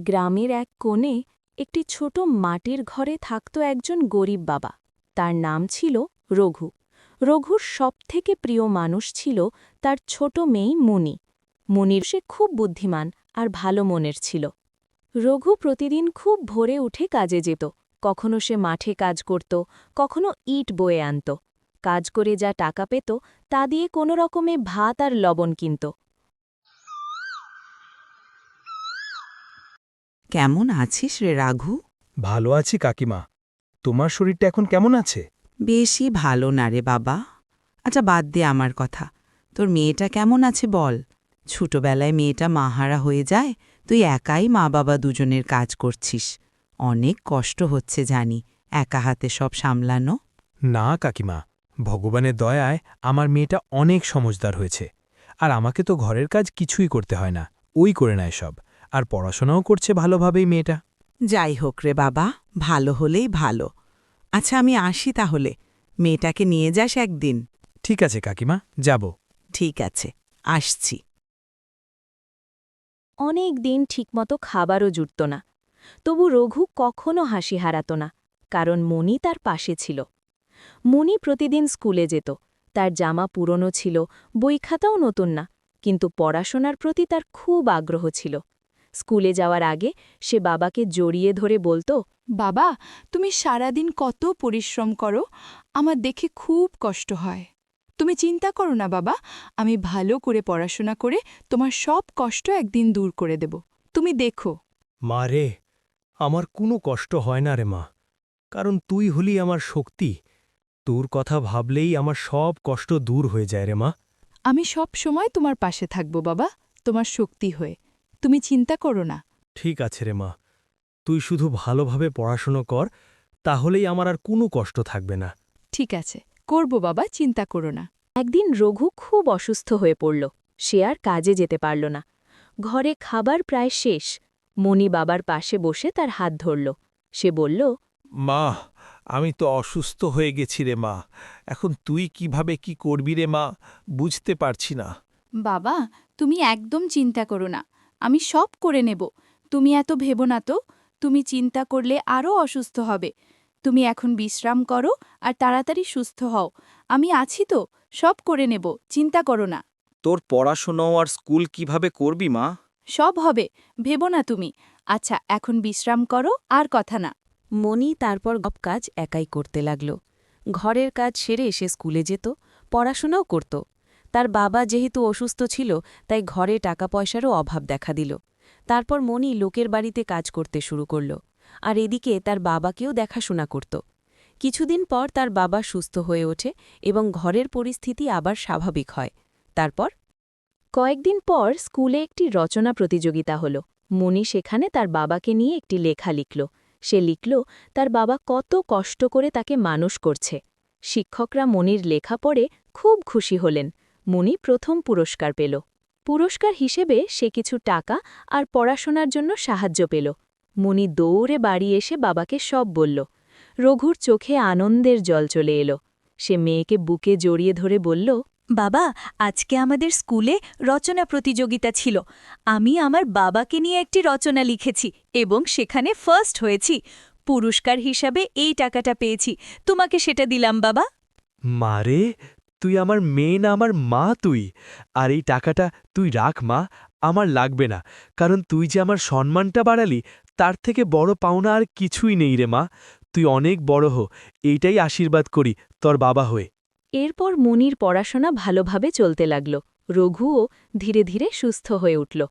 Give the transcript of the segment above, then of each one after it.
গ্রামের এক কোণে একটি ছোট মাটির ঘরে থাকত একজন গরিব বাবা। তার নাম ছিল রঘু। রঘুর সবথেকে প্রিয় মানুষ ছিল তার ছোট মেয়ে মুনি। মুনির সে খুব বুদ্ধিমান আর ভালো মনের ছিল। রঘু প্রতিদিন খুব ভোরে উঠে কাজে যেত। কখনো সে মাঠে কাজ করত, কখনো ইট বয়ে আনত। কাজ করে যা টাকা পেত তা দিয়ে কোনো রকমে ভাত আর লবণ কিনত। কেমন আছিস রে রাঘু? ভালো আছি কাকিমা। তোমার শরীরটা এখন কেমন আছে? বেশি ভালো না রে বাবা। আচ্ছা বাদ দে আমার কথা। তোর মেয়েটা কেমন আছে বল। ছোটবেলায় মেয়েটা মাহারা হয়ে যায়, তুই একাই মা বাবা দুজনের কাজ করছিস। অনেক কষ্ট হচ্ছে জানি একা হাতে সব সামলানো। না কাকিমা, ভগবানের দয়ায় আমার মেয়েটা অনেক সমজদার হয়েছে। আর আমাকে তো ঘরের কাজ কিছুই করতে হয় না, ওই করে নেয় সব। আর পড়াশোনাও করছে ভালোভাবেই মেয়েটা। যাই হোক রে বাবা, ভালো হলেই ভালো। আচ্ছা আমি আসি তাহলে, মেয়েটাকে নিয়ে যাস একদিন। ঠিক আছে কাকিমা, যাব। ঠিক আছে, আসছি। অনেক দিন ঠিকমতো খাবারও জুটত না। তবু রঘু কখনো হাসি হারাত না, কারণ মণি তার পাশে ছিল। মণি প্রতিদিন স্কুলে যেত। তার জামা পুরনো ছিল, বই খাতাও নতুন না, কিন্তু পড়াশোনার প্রতি তার খুব আগ্রহ ছিল। স্কুলে যাওয়ার আগে সে বাবাকে জড়িয়ে ধরে বলত, বাবা, তুমি সারাদিন কত পরিশ্রম করো, আমার দেখে খুব কষ্ট হয়। তুমি চিন্তা করো না বাবা, আমি ভালো করে পড়াশোনা করে তোমার সব কষ্ট একদিন দূর করে দেব। তুমি দেখো। মা রে, আমার কোনো কষ্ট হয় না রে মা, কারণ তুই হলি আমার শক্তি। তোর কথা ভাবলেই আমার সব কষ্ট দূর হয়ে যায় রে মা। আমি সব সময় তোমার পাশে থাকব বাবা, তোমার শক্তি হয়ে। তুমি চিন্তা করো না। ঠিক আছে রে মা, তুই শুধু ভালোভাবে পড়াশোনা কর, তাহলেই আমার আর কোনো কষ্ট থাকবে না। ঠিক আছে, করব বাবা, চিন্তা করো না। একদিন রঘু খুব অসুস্থ হয়ে পড়ল। সে আর কাজে যেতে পারল না। ঘরে খাবার প্রায় শেষ। মণি বাবার পাশে বসে তার হাত ধরল। সে বলল, মা, আমি তো অসুস্থ হয়ে গেছি রে মা। এখন তুই কিভাবে কি করবি রে মা, বুঝতে পারছি না। বাবা, তুমি একদম চিন্তা করো না, আমি সব করে নেব। তুমি এত ভেবো না তো, তুমি চিন্তা করলে আরও অসুস্থ হবে। তুমি এখন বিশ্রাম করো আর তাড়াতাড়ি সুস্থ হও। আমি আছি তো, সব করে নেব, চিন্তা করো না। তোর পড়াশোনা আর স্কুল কিভাবে করবি মা? সব হবে, ভেবো না তুমি। আচ্ছা এখন বিশ্রাম করো, আর কথা না। মণি তারপর কাজ একাই করতে লাগল। ঘরের কাজ সেরে সে স্কুলে যেত, পড়াশোনাও করত। তার বাবা যেহেতু অসুস্থ ছিল, তাই ঘরে টাকা পয়সারও অভাব দেখা দিল। তারপর মণি লোকের বাড়িতে কাজ করতে শুরু করল, আর এদিকে তার বাবাকেও দেখাশোনা করত। কিছুদিন পর তার বাবা সুস্থ হয়ে ওঠে এবং ঘরের পরিস্থিতি আবার স্বাভাবিক হয়। তারপর কয়েকদিন পর স্কুলে একটি রচনা প্রতিযোগিতা হল। মণি সেখানে তার বাবাকে নিয়ে একটি লেখা লিখল। সে লিখল তার বাবা কত কষ্ট করে তাকে মানুষ করছে। শিক্ষকরা মণির লেখা পড়ে খুব খুশি হলেন। মণি প্রথম পুরস্কার পেল। পুরস্কার হিসেবে সে কিছু টাকা আর পড়াশোনার জন্য সাহায্য পেল। মণি দৌড়ে বাড়ি এসে বাবাকে সব বলল। রঘুর চোখে আনন্দের জল চলে এলো। সে মেয়েকে বুকে জড়িয়ে ধরে বলল, বাবা, আজকে আমাদের স্কুলে রচনা প্রতিযোগিতা ছিল। আমি আমার বাবাকে নিয়ে একটি রচনা লিখেছি এবং সেখানে ফার্স্ট হয়েছি। পুরস্কার হিসাবে এই টাকাটা পেয়েছি, তোমাকে সেটা দিলাম বাবা। মারে, তুই আমার মেয়ে না আমার মা তুই। আর এই টাকাটা তুই রাখ মা, আমার লাগবে না, কারণ তুই যে আমার সম্মানটা বাড়ালি, তার থেকে বড় পাওনা আর কিছুই নেই রে মা। তুই অনেক বড় হো, এইটাই আশীর্বাদ করি তোর বাবা হয়ে। এরপর মনির পড়াশোনা ভালোভাবে চলতে লাগল। রঘুও ধীরে ধীরে সুস্থ হয়ে উঠল।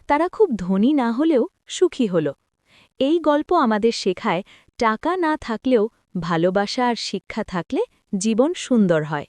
তারা খুব ধনী না হলেও সুখী হল। এই গল্প আমাদের শেখায়, টাকা না থাকলেও ভালোবাসা আর শিক্ষা থাকলে জীবন সুন্দর হয়।